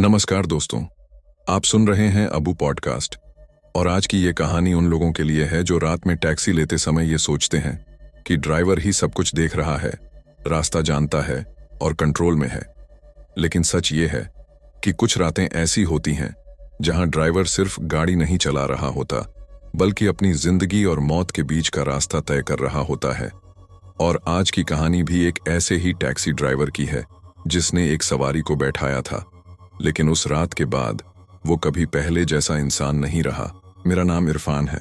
नमस्कार दोस्तों, आप सुन रहे हैं अबू पॉडकास्ट। और आज की ये कहानी उन लोगों के लिए है जो रात में टैक्सी लेते समय ये सोचते हैं कि ड्राइवर ही सब कुछ देख रहा है, रास्ता जानता है और कंट्रोल में है। लेकिन सच ये है कि कुछ रातें ऐसी होती हैं जहां ड्राइवर सिर्फ गाड़ी नहीं चला रहा होता, बल्कि अपनी जिंदगी और मौत के बीच का रास्ता तय कर रहा होता है। और आज की कहानी भी एक ऐसे ही टैक्सी ड्राइवर की है जिसने एक सवारी को बैठाया था, लेकिन उस रात के बाद वो कभी पहले जैसा इंसान नहीं रहा। मेरा नाम इरफान है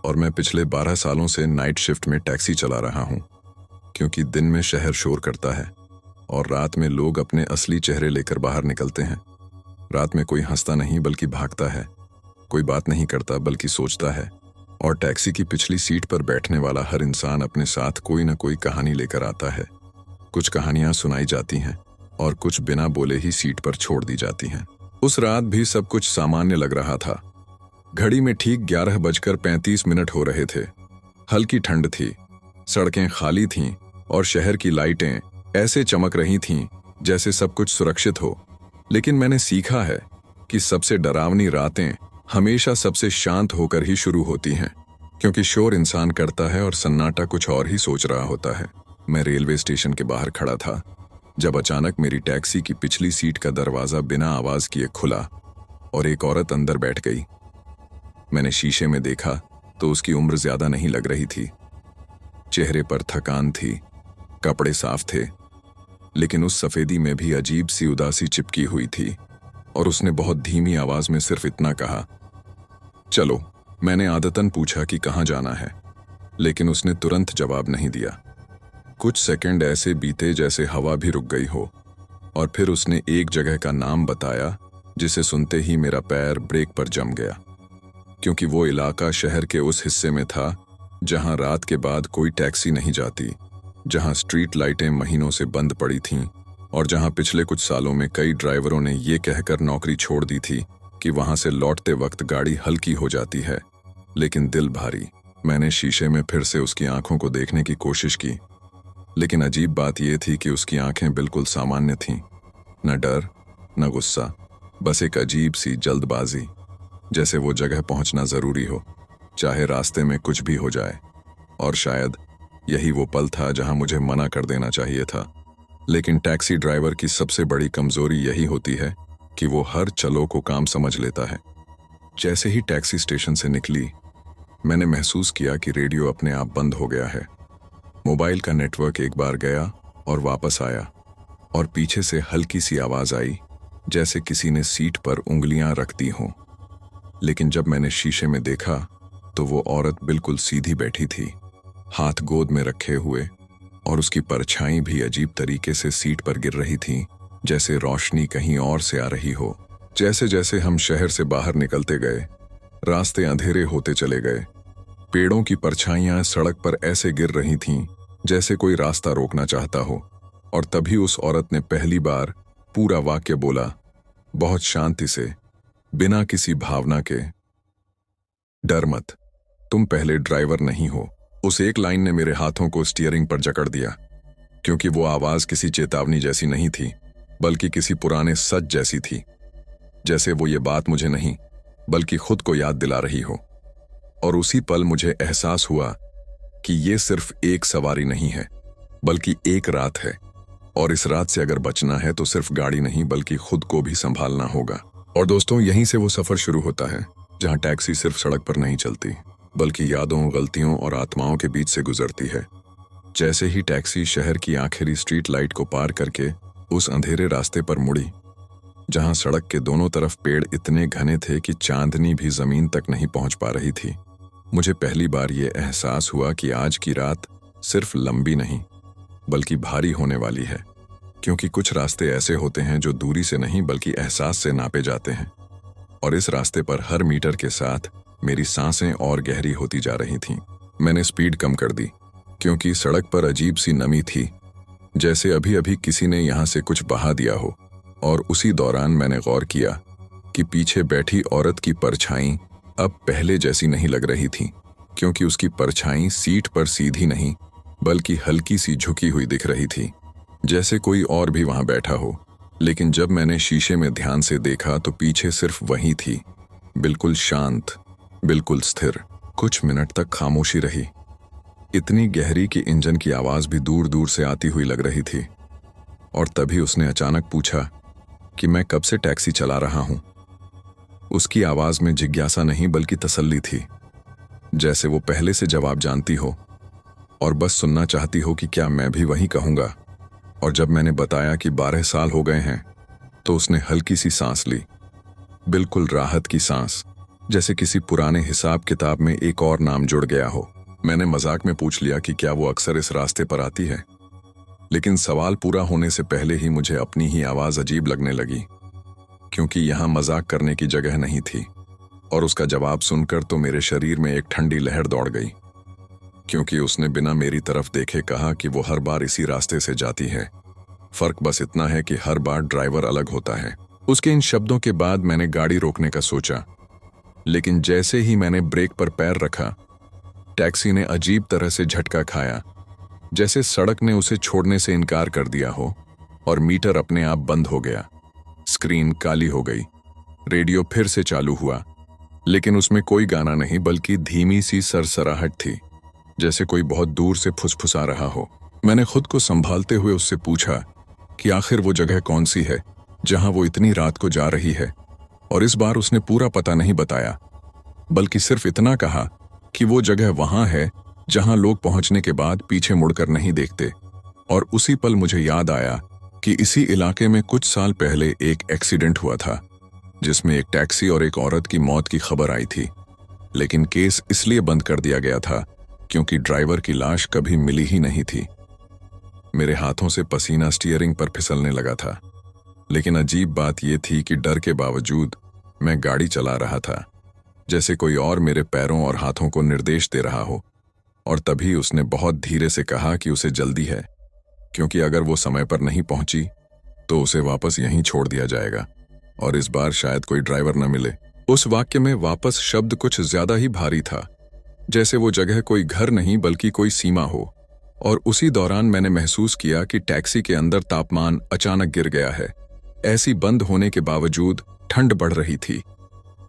और मैं पिछले 12 सालों से नाइट शिफ्ट में टैक्सी चला रहा हूँ, क्योंकि दिन में शहर शोर करता है और रात में लोग अपने असली चेहरे लेकर बाहर निकलते हैं। रात में कोई हंसता नहीं बल्कि भागता है, कोई बात नहीं करता बल्कि सोचता है, और टैक्सी की पिछली सीट पर बैठने वाला हर इंसान अपने साथ कोई न कोई कहानी लेकर आता है। कुछ कहानियां सुनाई जाती हैं और कुछ बिना बोले ही सीट पर छोड़ दी जाती हैं। उस रात भी सब कुछ सामान्य लग रहा था। घड़ी में ठीक 11:35 हो रहे थे। हल्की ठंड थी, सड़कें खाली थीं और शहर की लाइटें ऐसे चमक रही थीं जैसे सब कुछ सुरक्षित हो। लेकिन मैंने सीखा है कि सबसे डरावनी रातें हमेशा सबसे शांत होकर ही शुरू होती हैं, क्योंकि शोर इंसान करता है और सन्नाटा कुछ और ही सोच रहा होता है। मैं रेलवे स्टेशन के बाहर खड़ा था जब अचानक मेरी टैक्सी की पिछली सीट का दरवाजा बिना आवाज किए खुला और एक औरत अंदर बैठ गई। मैंने शीशे में देखा तो उसकी उम्र ज्यादा नहीं लग रही थी। चेहरे पर थकान थी, कपड़े साफ थे, लेकिन उस सफेदी में भी अजीब सी उदासी चिपकी हुई थी। और उसने बहुत धीमी आवाज में सिर्फ इतना कहा, चलो। मैंने आदतन पूछा कि कहाँ जाना है, लेकिन उसने तुरंत जवाब नहीं दिया। कुछ सेकंड ऐसे बीते जैसे हवा भी रुक गई हो, और फिर उसने एक जगह का नाम बताया जिसे सुनते ही मेरा पैर ब्रेक पर जम गया, क्योंकि वो इलाका शहर के उस हिस्से में था जहां रात के बाद कोई टैक्सी नहीं जाती, जहां स्ट्रीट लाइटें महीनों से बंद पड़ी थीं और जहां पिछले कुछ सालों में कई ड्राइवरों ने ये कहकर नौकरी छोड़ दी थी कि वहां से लौटते वक्त गाड़ी हल्की हो जाती है, लेकिन दिल भारी। मैंने शीशे में फिर से उसकी आंखों को देखने की कोशिश की, लेकिन अजीब बात यह थी कि उसकी आंखें बिल्कुल सामान्य थीं। न डर, न गुस्सा, बस एक अजीब सी जल्दबाजी, जैसे वो जगह पहुंचना जरूरी हो, चाहे रास्ते में कुछ भी हो जाए। और शायद यही वो पल था जहां मुझे मना कर देना चाहिए था। लेकिन टैक्सी ड्राइवर की सबसे बड़ी कमजोरी यही होती है कि वो हर चलो को काम समझ लेता है। जैसे ही टैक्सी स्टेशन से निकली, मैंने महसूस किया कि रेडियो अपने आप बंद हो गया है। मोबाइल का नेटवर्क एक बार गया और वापस आया, और पीछे से हल्की सी आवाज आई जैसे किसी ने सीट पर उंगलियां रख दी हों। लेकिन जब मैंने शीशे में देखा तो वो औरत बिल्कुल सीधी बैठी थी, हाथ गोद में रखे हुए, और उसकी परछाई भी अजीब तरीके से सीट पर गिर रही थी, जैसे रोशनी कहीं और से आ रही हो। जैसे जैसे हम शहर से बाहर निकलते गए, रास्ते अंधेरे होते चले गए। पेड़ों की परछाइयां सड़क पर ऐसे गिर रही थीं जैसे कोई रास्ता रोकना चाहता हो। और तभी उस औरत ने पहली बार पूरा वाक्य बोला, बहुत शांति से, बिना किसी भावना के, डर मत, तुम पहले ड्राइवर नहीं हो। उस एक लाइन ने मेरे हाथों को स्टीयरिंग पर जकड़ दिया, क्योंकि वो आवाज किसी चेतावनी जैसी नहीं थी, बल्कि किसी पुराने सच जैसी थी। जैसे वो ये बात मुझे नहीं बल्कि खुद को याद दिला रही हो। और उसी पल मुझे एहसास हुआ कि ये सिर्फ एक सवारी नहीं है, बल्कि एक रात है। और इस रात से अगर बचना है तो सिर्फ गाड़ी नहीं बल्कि खुद को भी संभालना होगा। और दोस्तों, यहीं से वो सफर शुरू होता है जहां टैक्सी सिर्फ सड़क पर नहीं चलती, बल्कि यादों, गलतियों और आत्माओं के बीच से गुजरती है। जैसे ही टैक्सी शहर की आखिरी स्ट्रीट लाइट को पार करके उस अंधेरे रास्ते पर मुड़ी, जहां सड़क के दोनों तरफ पेड़ इतने घने थे कि चांदनी भी जमीन तक नहीं पहुंच पा रही थी, मुझे पहली बार ये एहसास हुआ कि आज की रात सिर्फ लंबी नहीं बल्कि भारी होने वाली है। क्योंकि कुछ रास्ते ऐसे होते हैं जो दूरी से नहीं बल्कि एहसास से नापे जाते हैं। और इस रास्ते पर हर मीटर के साथ मेरी सांसें और गहरी होती जा रही थीं। मैंने स्पीड कम कर दी, क्योंकि सड़क पर अजीब सी नमी थी, जैसे अभी अभी किसी ने यहाँ से कुछ बहा दिया हो। और उसी दौरान मैंने गौर किया कि पीछे बैठी औरत की परछाई अब पहले जैसी नहीं लग रही थी, क्योंकि उसकी परछाई सीट पर सीधी नहीं बल्कि हल्की सी झुकी हुई दिख रही थी, जैसे कोई और भी वहां बैठा हो, लेकिन जब मैंने शीशे में ध्यान से देखा तो पीछे सिर्फ वही थी, बिल्कुल शांत, बिल्कुल स्थिर। कुछ मिनट तक खामोशी रही, इतनी गहरी कि इंजन की आवाज भी दूर दूर से आती हुई लग रही थी। और तभी उसने अचानक पूछा कि मैं कब से टैक्सी चला रहा हूं। उसकी आवाज में जिज्ञासा नहीं बल्कि तसल्ली थी, जैसे वो पहले से जवाब जानती हो और बस सुनना चाहती हो कि क्या मैं भी वही कहूंगा। और जब मैंने बताया कि 12 साल हो गए हैं तो उसने हल्की सी सांस ली, बिल्कुल राहत की सांस, जैसे किसी पुराने हिसाब किताब में एक और नाम जुड़ गया हो। मैंने मजाक में पूछ लिया कि क्या वो अक्सर इस रास्ते पर आती है, लेकिन सवाल पूरा होने से पहले ही मुझे अपनी ही आवाज अजीब लगने लगी, क्योंकि यहां मजाक करने की जगह नहीं थी। और उसका जवाब सुनकर तो मेरे शरीर में एक ठंडी लहर दौड़ गई, क्योंकि उसने बिना मेरी तरफ देखे कहा कि वो हर बार इसी रास्ते से जाती है। फर्क बस इतना है कि हर बार ड्राइवर अलग होता है। उसके इन शब्दों के बाद मैंने गाड़ी रोकने का सोचा, लेकिन जैसे ही मैंने ब्रेक पर पैर रखा, टैक्सी ने अजीब तरह से झटका खाया, जैसे सड़क ने उसे छोड़ने से इनकार कर दिया हो। और मीटर अपने आप बंद हो गया, स्क्रीन काली हो गई, रेडियो फिर से चालू हुआ, लेकिन उसमें कोई गाना नहीं बल्कि धीमी सी सरसराहट थी, जैसे कोई बहुत दूर से फुसफुसा रहा हो। मैंने खुद को संभालते हुए उससे पूछा कि आखिर वो जगह कौन सी है जहां वो इतनी रात को जा रही है। और इस बार उसने पूरा पता नहीं बताया, बल्कि सिर्फ इतना कहा कि वो जगह वहां है जहां लोग पहुंचने के बाद पीछे मुड़कर नहीं देखते। और उसी पल मुझे याद आया कि इसी इलाके में कुछ साल पहले एक एक्सीडेंट हुआ था, जिसमें एक टैक्सी और एक औरत की मौत की खबर आई थी। लेकिन केस इसलिए बंद कर दिया गया था क्योंकि ड्राइवर की लाश कभी मिली ही नहीं थी। मेरे हाथों से पसीना स्टीयरिंग पर फिसलने लगा था, लेकिन अजीब बात यह थी कि डर के बावजूद मैं गाड़ी चला रहा था, जैसे कोई और मेरे पैरों और हाथों को निर्देश दे रहा हो। और तभी उसने बहुत धीरे से कहा कि उसे जल्दी है, क्योंकि अगर वो समय पर नहीं पहुंची तो उसे वापस यहीं छोड़ दिया जाएगा और इस बार शायद कोई ड्राइवर न मिले। उस वाक्य में वापस शब्द कुछ ज्यादा ही भारी था, जैसे वो जगह कोई घर नहीं बल्कि कोई सीमा हो। और उसी दौरान मैंने महसूस किया कि टैक्सी के अंदर तापमान अचानक गिर गया है। ऐसी बंद होने के बावजूद ठंड बढ़ रही थी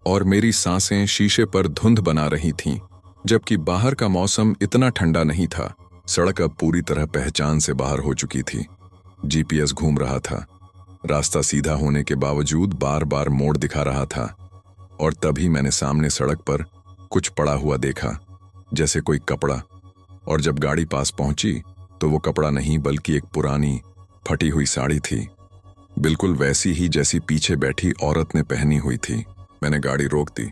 और मेरी सांसें शीशे पर धुंध बना रही थीं, जबकि बाहर का मौसम इतना ठंडा नहीं था। सड़क अब पूरी तरह पहचान से बाहर हो चुकी थी। जीपीएस घूम रहा था, रास्ता सीधा होने के बावजूद बार बार मोड़ दिखा रहा था। और तभी मैंने सामने सड़क पर कुछ पड़ा हुआ देखा, जैसे कोई कपड़ा। और जब गाड़ी पास पहुंची तो वो कपड़ा नहीं बल्कि एक पुरानी फटी हुई साड़ी थी, बिल्कुल वैसी ही जैसी पीछे बैठी औरत ने पहनी हुई थी। मैंने गाड़ी रोक दी,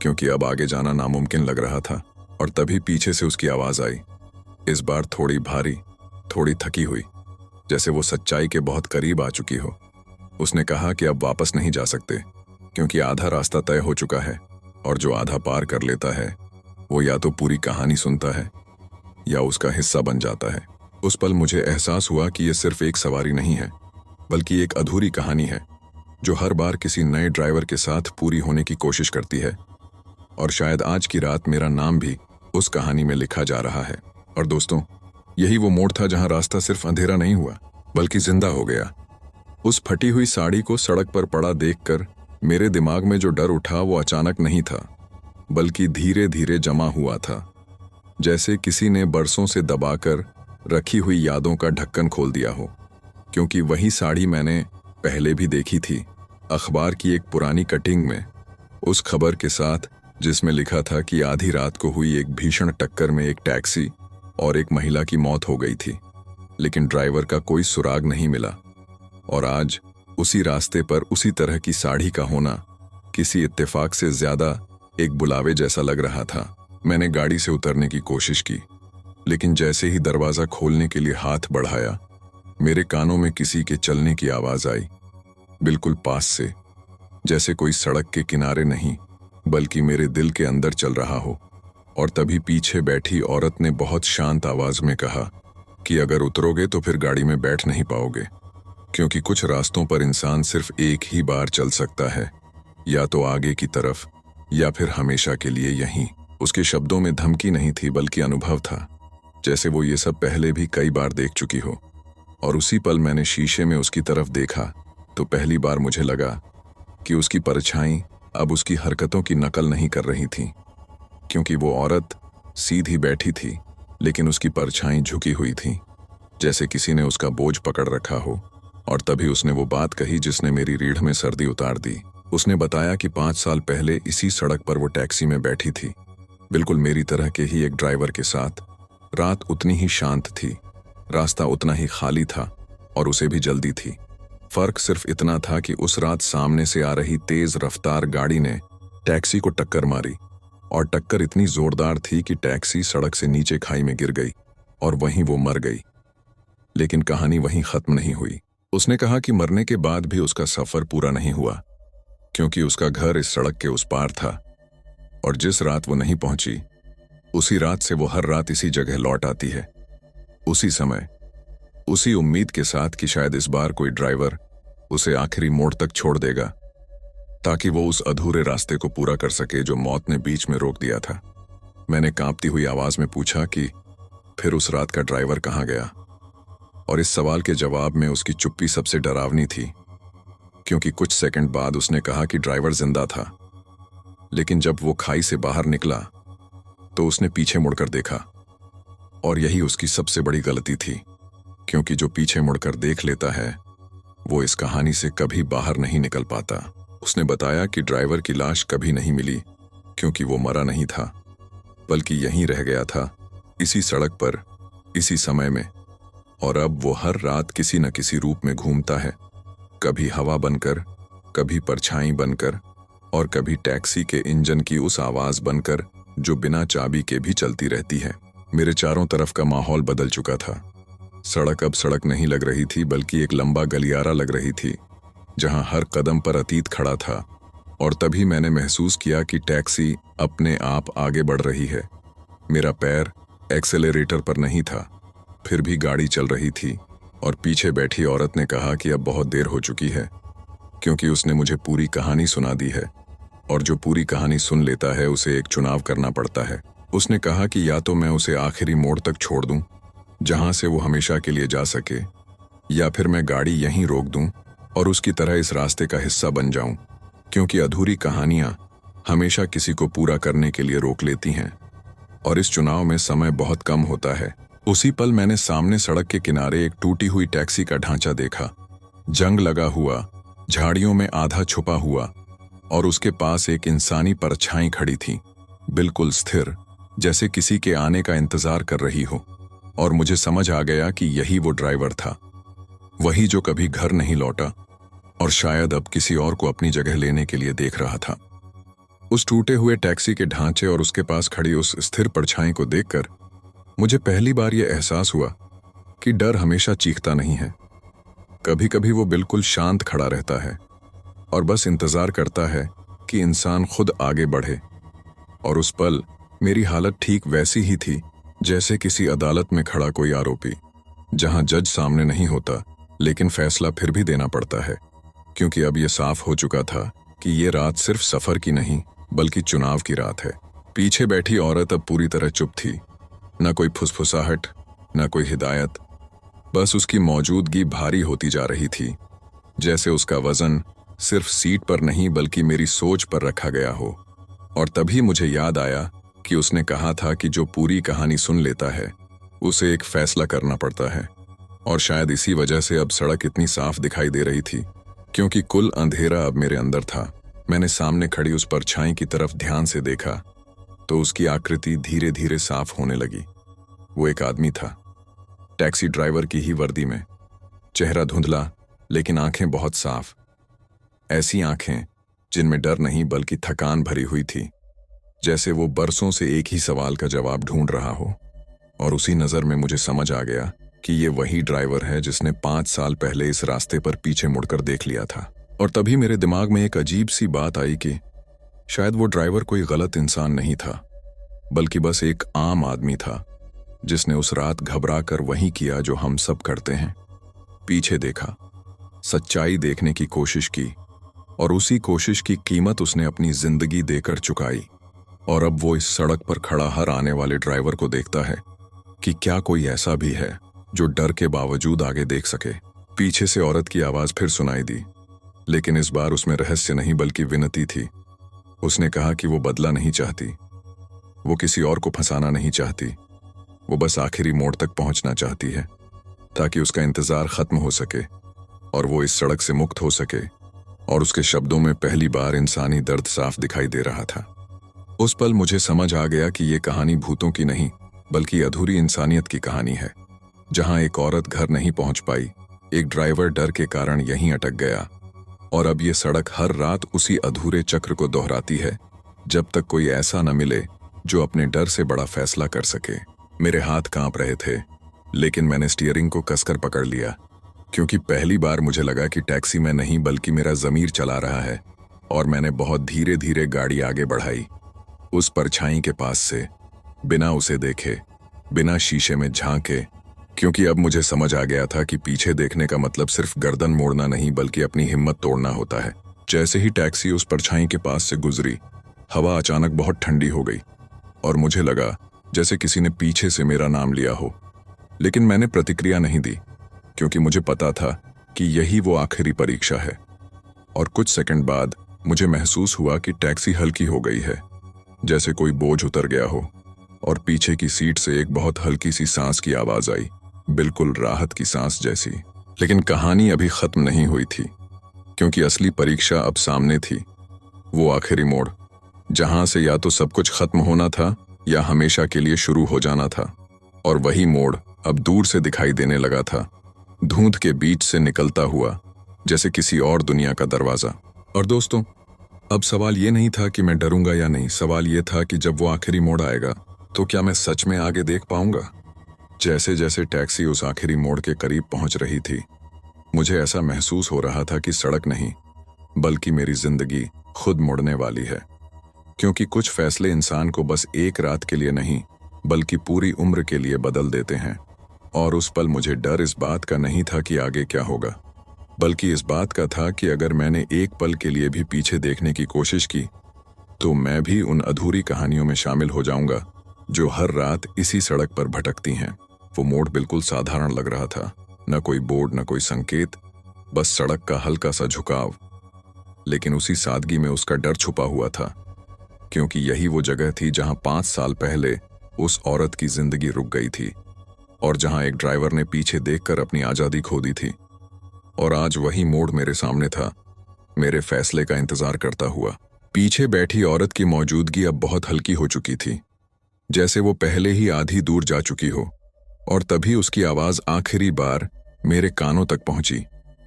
क्योंकि अब आगे जाना नामुमकिन लग रहा था। और तभी पीछे से उसकी आवाज आई, इस बार थोड़ी भारी, थोड़ी थकी हुई, जैसे वो सच्चाई के बहुत करीब आ चुकी हो। उसने कहा कि अब वापस नहीं जा सकते, क्योंकि आधा रास्ता तय हो चुका है और जो आधा पार कर लेता है वो या तो पूरी कहानी सुनता है या उसका हिस्सा बन जाता है। उस पल मुझे एहसास हुआ कि यह सिर्फ एक सवारी नहीं है, बल्कि एक अधूरी कहानी है जो हर बार किसी नए ड्राइवर के साथ पूरी होने की कोशिश करती है। और शायद आज की रात मेरा नाम भी उस कहानी में लिखा जा रहा है। और दोस्तों, यही वो मोड़ था जहां रास्ता सिर्फ अंधेरा नहीं हुआ बल्कि जिंदा हो गया। उस फटी हुई साड़ी को सड़क पर पड़ा देखकर मेरे दिमाग में जो डर उठा वो अचानक नहीं था, बल्कि धीरे धीरे जमा हुआ था, जैसे किसी ने बरसों से दबाकर रखी हुई यादों का ढक्कन खोल दिया हो। क्योंकि वही साड़ी मैंने पहले भी देखी थी, अखबार की एक पुरानी कटिंग में, उस खबर के साथ जिसमें लिखा था कि आधी रात को हुई एक भीषण टक्कर में एक टैक्सी और एक महिला की मौत हो गई थी, लेकिन ड्राइवर का कोई सुराग नहीं मिला। और आज उसी रास्ते पर उसी तरह की साड़ी का होना किसी इत्तेफाक से ज्यादा एक बुलावे जैसा लग रहा था। मैंने गाड़ी से उतरने की कोशिश की, लेकिन जैसे ही दरवाजा खोलने के लिए हाथ बढ़ाया, मेरे कानों में किसी के चलने की आवाज आई, बिल्कुल पास से, जैसे कोई सड़क के किनारे नहीं बल्कि मेरे दिल के अंदर चल रहा हो। और तभी पीछे बैठी औरत ने बहुत शांत आवाज में कहा कि अगर उतरोगे तो फिर गाड़ी में बैठ नहीं पाओगे, क्योंकि कुछ रास्तों पर इंसान सिर्फ एक ही बार चल सकता है, या तो आगे की तरफ या फिर हमेशा के लिए यहीं। उसके शब्दों में धमकी नहीं थी बल्कि अनुभव था, जैसे वो ये सब पहले भी कई बार देख चुकी हो। और उसी पल मैंने शीशे में उसकी तरफ देखा तो पहली बार मुझे लगा कि उसकी परछाई अब उसकी हरकतों की नकल नहीं कर रही थी, क्योंकि वो औरत सीधी बैठी थी लेकिन उसकी परछाई झुकी हुई थी, जैसे किसी ने उसका बोझ पकड़ रखा हो। और तभी उसने वो बात कही जिसने मेरी रीढ़ में सर्दी उतार दी। उसने बताया कि 5 साल पहले इसी सड़क पर वो टैक्सी में बैठी थी, बिल्कुल मेरी तरह के ही एक ड्राइवर के साथ। रात उतनी ही शांत थी, रास्ता उतना ही खाली था और उसे भी जल्दी थी। फर्क सिर्फ इतना था कि उस रात सामने से आ रही तेज रफ्तार गाड़ी ने टैक्सी को टक्कर मारी, और टक्कर इतनी जोरदार थी कि टैक्सी सड़क से नीचे खाई में गिर गई और वहीं वो मर गई। लेकिन कहानी वहीं खत्म नहीं हुई। उसने कहा कि मरने के बाद भी उसका सफर पूरा नहीं हुआ, क्योंकि उसका घर इस सड़क के उस पार था, और जिस रात वो नहीं पहुंची उसी रात से वो हर रात इसी जगह लौट आती है, उसी समय, उसी उम्मीद के साथ कि शायद इस बार कोई ड्राइवर उसे आखिरी मोड़ तक छोड़ देगा, ताकि वो उस अधूरे रास्ते को पूरा कर सके जो मौत ने बीच में रोक दिया था। मैंने कांपती हुई आवाज में पूछा कि फिर उस रात का ड्राइवर कहाँ गया? और इस सवाल के जवाब में उसकी चुप्पी सबसे डरावनी थी, क्योंकि कुछ सेकंड बाद उसने कहा कि ड्राइवर जिंदा था, लेकिन जब वो खाई से बाहर निकला तो उसने पीछे मुड़कर देखा, और यही उसकी सबसे बड़ी गलती थी, क्योंकि जो पीछे मुड़कर देख लेता है वो इस कहानी से कभी बाहर नहीं निकल पाता। उसने बताया कि ड्राइवर की लाश कभी नहीं मिली, क्योंकि वो मरा नहीं था, बल्कि यहीं रह गया था, इसी सड़क पर, इसी समय में। और अब वो हर रात किसी न किसी रूप में घूमता है, कभी हवा बनकर, कभी परछाई बनकर, और कभी टैक्सी के इंजन की उस आवाज बनकर जो बिना चाबी के भी चलती रहती है। मेरे चारों तरफ का माहौल बदल चुका था। सड़क अब सड़क नहीं लग रही थी, बल्कि एक लंबा गलियारा लग रही थी, जहां हर कदम पर अतीत खड़ा था। और तभी मैंने महसूस किया कि टैक्सी अपने आप आगे बढ़ रही है। मेरा पैर एक्सेलरेटर पर नहीं था, फिर भी गाड़ी चल रही थी, और पीछे बैठी औरत ने कहा कि अब बहुत देर हो चुकी है, क्योंकि उसने मुझे पूरी कहानी सुना दी है, और जो पूरी कहानी सुन लेता है उसे एक चुनाव करना पड़ता है। उसने कहा कि या तो मैं उसे आखिरी मोड़ तक छोड़ दूं, जहां से वो हमेशा के लिए जा सके, या फिर मैं गाड़ी यहीं रोक दूं और उसकी तरह इस रास्ते का हिस्सा बन जाऊं, क्योंकि अधूरी कहानियां हमेशा किसी को पूरा करने के लिए रोक लेती हैं, और इस चुनाव में समय बहुत कम होता है। उसी पल मैंने सामने सड़क के किनारे एक टूटी हुई टैक्सी का ढांचा देखा, जंग लगा हुआ, झाड़ियों में आधा छुपा हुआ, और उसके पास एक इंसानी परछाई खड़ी थी, बिल्कुल स्थिर, जैसे किसी के आने का इंतजार कर रही हो। और मुझे समझ आ गया कि यही वो ड्राइवर था, वही जो कभी घर नहीं लौटा और शायद अब किसी और को अपनी जगह लेने के लिए देख रहा था। उस टूटे हुए टैक्सी के ढांचे और उसके पास खड़ी उस स्थिर परछाई को देखकर मुझे पहली बार यह एहसास हुआ कि डर हमेशा चीखता नहीं है। कभी कभी वो बिल्कुल शांत खड़ा रहता है और बस इंतजार करता है कि इंसान खुद आगे बढ़े। और उस पल मेरी हालत ठीक वैसी ही थी जैसे किसी अदालत में खड़ा कोई आरोपी, जहां जज सामने नहीं होता लेकिन फैसला फिर भी देना पड़ता है, क्योंकि अब यह साफ हो चुका था कि ये रात सिर्फ सफर की नहीं बल्कि चुनाव की रात है। पीछे बैठी औरत अब पूरी तरह चुप थी, न कोई फुसफुसाहट, न कोई हिदायत, बस उसकी मौजूदगी भारी होती जा रही थी, जैसे उसका वजन सिर्फ सीट पर नहीं बल्कि मेरी सोच पर रखा गया हो। और तभी मुझे याद आया कि उसने कहा था कि जो पूरी कहानी सुन लेता है उसे एक फैसला करना पड़ता है। और शायद इसी वजह से अब सड़क इतनी साफ दिखाई दे रही थी, क्योंकि कुल अंधेरा अब मेरे अंदर था। मैंने सामने खड़ी उस परछाई की तरफ ध्यान से देखा तो उसकी आकृति धीरे धीरे साफ होने लगी। वो एक आदमी था, टैक्सी ड्राइवर की ही वर्दी में, चेहरा धुंधला लेकिन आंखें बहुत साफ, ऐसी आंखें जिनमें डर नहीं बल्कि थकान भरी हुई थी, जैसे वो बरसों से एक ही सवाल का जवाब ढूंढ रहा हो। और उसी नजर में मुझे समझ आ गया कि ये वही ड्राइवर है जिसने 5 साल पहले इस रास्ते पर पीछे मुड़कर देख लिया था। और तभी मेरे दिमाग में एक अजीब सी बात आई कि शायद वो ड्राइवर कोई गलत इंसान नहीं था, बल्कि बस एक आम आदमी था जिसने उस रात घबरा कर वही किया जो हम सब करते हैं, पीछे देखा, सच्चाई देखने की कोशिश की, और उसी कोशिश की कीमत उसने अपनी जिंदगी देकर चुकाई। और अब वो इस सड़क पर खड़ा हर आने वाले ड्राइवर को देखता है कि क्या कोई ऐसा भी है जो डर के बावजूद आगे देख सके। पीछे से औरत की आवाज फिर सुनाई दी, लेकिन इस बार उसमें रहस्य नहीं बल्कि विनती थी। उसने कहा कि वो बदला नहीं चाहती, वो किसी और को फंसाना नहीं चाहती, वो बस आखिरी मोड़ तक पहुंचना चाहती है ताकि उसका इंतजार खत्म हो सके और वो इस सड़क से मुक्त हो सके। और उसके शब्दों में पहली बार इंसानी दर्द साफ दिखाई दे रहा था। उस पल मुझे समझ आ गया कि ये कहानी भूतों की नहीं बल्कि अधूरी इंसानियत की कहानी है, जहां एक औरत घर नहीं पहुंच पाई, एक ड्राइवर डर के कारण यहीं अटक गया और अब ये सड़क हर रात उसी अधूरे चक्र को दोहराती है जब तक कोई ऐसा न मिले जो अपने डर से बड़ा फैसला कर सके। मेरे हाथ कांप रहे थे, लेकिन मैंने स्टीयरिंग को कसकर पकड़ लिया, क्योंकि पहली बार मुझे लगा कि टैक्सी में नहीं बल्कि मेरा ज़मीर चला रहा है। और मैंने बहुत धीरे धीरे गाड़ी आगे बढ़ाई, उस परछाई के पास से, बिना उसे देखे, बिना शीशे में झांके, क्योंकि अब मुझे समझ आ गया था कि पीछे देखने का मतलब सिर्फ गर्दन मोड़ना नहीं बल्कि अपनी हिम्मत तोड़ना होता है। जैसे ही टैक्सी उस परछाई के पास से गुजरी, हवा अचानक बहुत ठंडी हो गई और मुझे लगा जैसे किसी ने पीछे से मेरा नाम लिया हो। लेकिन मैंने प्रतिक्रिया नहीं दी, क्योंकि मुझे पता था कि यही वो आखिरी परीक्षा है। और कुछ सेकंड बाद मुझे महसूस हुआ कि टैक्सी हल्की हो गई है, जैसे कोई बोझ उतर गया हो, और पीछे की सीट से एक बहुत हल्की सी सांस की आवाज आई, बिल्कुल राहत की सांस जैसी। लेकिन कहानी अभी खत्म नहीं हुई थी, क्योंकि असली परीक्षा अब सामने थी। वो आखिरी मोड़, जहां से या तो सब कुछ खत्म होना था या हमेशा के लिए शुरू हो जाना था। और वही मोड़ अब दूर से दिखाई देने लगा था, धुंध के बीच से निकलता हुआ, जैसे किसी और दुनिया का दरवाजा। और दोस्तों, अब सवाल ये नहीं था कि मैं डरूंगा या नहीं, सवाल ये था कि जब वो आखिरी मोड़ आएगा तो क्या मैं सच में आगे देख पाऊंगा। जैसे जैसे टैक्सी उस आखिरी मोड़ के करीब पहुंच रही थी, मुझे ऐसा महसूस हो रहा था कि सड़क नहीं बल्कि मेरी जिंदगी खुद मुड़ने वाली है। क्योंकि कुछ फैसले इंसान को बस एक रात के लिए नहीं बल्कि पूरी उम्र के लिए बदल देते हैं। और उस पल मुझे डर इस बात का नहीं था कि आगे क्या होगा, बल्कि इस बात का था कि अगर मैंने एक पल के लिए भी पीछे देखने की कोशिश की तो मैं भी उन अधूरी कहानियों में शामिल हो जाऊंगा जो हर रात इसी सड़क पर भटकती हैं। वो मोड़ बिल्कुल साधारण लग रहा था, न कोई बोर्ड, न कोई संकेत, बस सड़क का हल्का सा झुकाव। लेकिन उसी सादगी में उसका डर छुपा हुआ था, क्योंकि यही वो जगह थी जहां 5 साल पहले उस औरत की जिंदगी रुक गई थी और जहां एक ड्राइवर ने पीछे देखकर अपनी आजादी खो दी थी। और आज वही मोड़ मेरे सामने था, मेरे फैसले का इंतजार करता हुआ। पीछे बैठी औरत की मौजूदगी अब बहुत हल्की हो चुकी थी, जैसे वो पहले ही आधी दूर जा चुकी हो। और तभी उसकी आवाज आखिरी बार मेरे कानों तक पहुंची,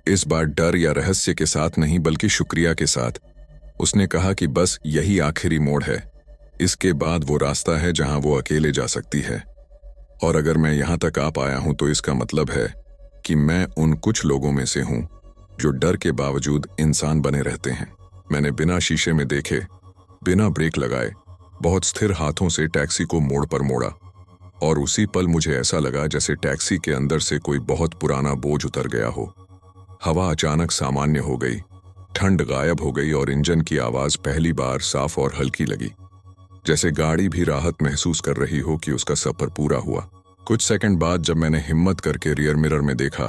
इस बार डर या रहस्य के साथ नहीं बल्कि शुक्रिया के साथ। उसने कहा कि बस यही आखिरी मोड़ है, इसके बाद वो रास्ता है जहां वो अकेले जा सकती है। और अगर मैं यहां तक आ पाया हूं तो इसका मतलब है कि मैं उन कुछ लोगों में से हूं जो डर के बावजूद इंसान बने रहते हैं। मैंने बिना शीशे में देखे, बिना ब्रेक लगाए, बहुत स्थिर हाथों से टैक्सी को मोड़ पर मोड़ा। और उसी पल मुझे ऐसा लगा जैसे टैक्सी के अंदर से कोई बहुत पुराना बोझ उतर गया हो। हवा अचानक सामान्य हो गई, ठंड गायब हो गई और इंजन की आवाज पहली बार साफ और हल्की लगी, जैसे गाड़ी भी राहत महसूस कर रही हो कि उसका सफर पूरा हुआ। कुछ सेकंड बाद जब मैंने हिम्मत करके रियर मिरर में देखा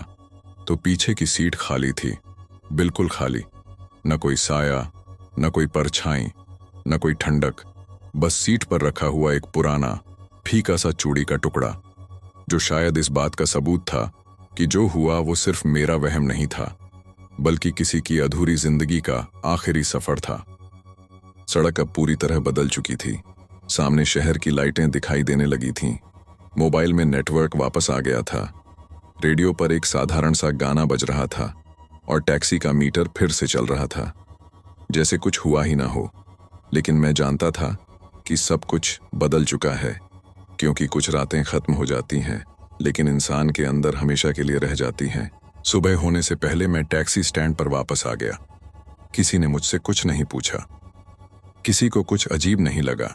तो पीछे की सीट खाली थी, बिल्कुल खाली। न कोई साया, न कोई परछाई, न कोई ठंडक, बस सीट पर रखा हुआ एक पुराना फीका सा चूड़ी का टुकड़ा, जो शायद इस बात का सबूत था कि जो हुआ वो सिर्फ मेरा वहम नहीं था बल्कि किसी की अधूरी जिंदगी का आखिरी सफर था। सड़क अब पूरी तरह बदल चुकी थी, सामने शहर की लाइटें दिखाई देने लगी थीं, मोबाइल में नेटवर्क वापस आ गया था, रेडियो पर एक साधारण सा गाना बज रहा था और टैक्सी का मीटर फिर से चल रहा था, जैसे कुछ हुआ ही ना हो। लेकिन मैं जानता था कि सब कुछ बदल चुका है, क्योंकि कुछ रातें खत्म हो जाती हैं लेकिन इंसान के अंदर हमेशा के लिए रह जाती हैं। सुबह होने से पहले मैं टैक्सी स्टैंड पर वापस आ गया। किसी ने मुझसे कुछ नहीं पूछा, किसी को कुछ अजीब नहीं लगा,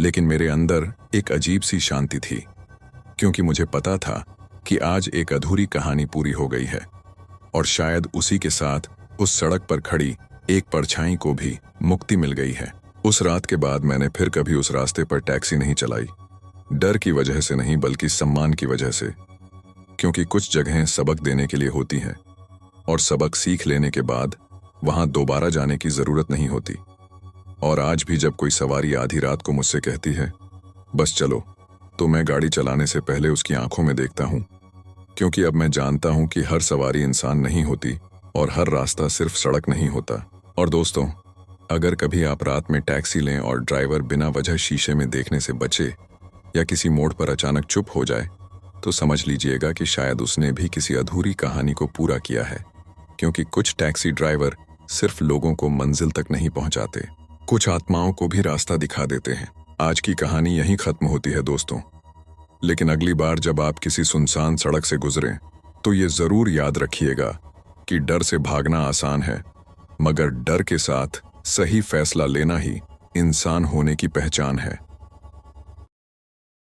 लेकिन मेरे अंदर एक अजीब सी शांति थी, क्योंकि मुझे पता था कि आज एक अधूरी कहानी पूरी हो गई है और शायद उसी के साथ उस सड़क पर खड़ी एक परछाई को भी मुक्ति मिल गई है। उस रात के बाद मैंने फिर कभी उस रास्ते पर टैक्सी नहीं चलाई, डर की वजह से नहीं बल्कि सम्मान की वजह से, क्योंकि कुछ जगहें सबक देने के लिए होती हैं और सबक सीख लेने के बाद वहां दोबारा जाने की जरूरत नहीं होती। और आज भी जब कोई सवारी आधी रात को मुझसे कहती है बस चलो, तो मैं गाड़ी चलाने से पहले उसकी आंखों में देखता हूं, क्योंकि अब मैं जानता हूं कि हर सवारी इंसान नहीं होती और हर रास्ता सिर्फ सड़क नहीं होता। और दोस्तों, अगर कभी आप रात में टैक्सी लें और ड्राइवर बिना वजह शीशे में देखने से बचे या किसी मोड़ पर अचानक चुप हो जाए, तो समझ लीजिएगा कि शायद उसने भी किसी अधूरी कहानी को पूरा किया है। क्योंकि कुछ टैक्सी ड्राइवर सिर्फ लोगों को मंजिल तक नहीं पहुंचाते, कुछ आत्माओं को भी रास्ता दिखा देते हैं। आज की कहानी यहीं खत्म होती है दोस्तों, लेकिन अगली बार जब आप किसी सुनसान सड़क से गुजरें तो ये जरूर याद रखिएगा कि डर से भागना आसान है, मगर डर के साथ सही फैसला लेना ही इंसान होने की पहचान है।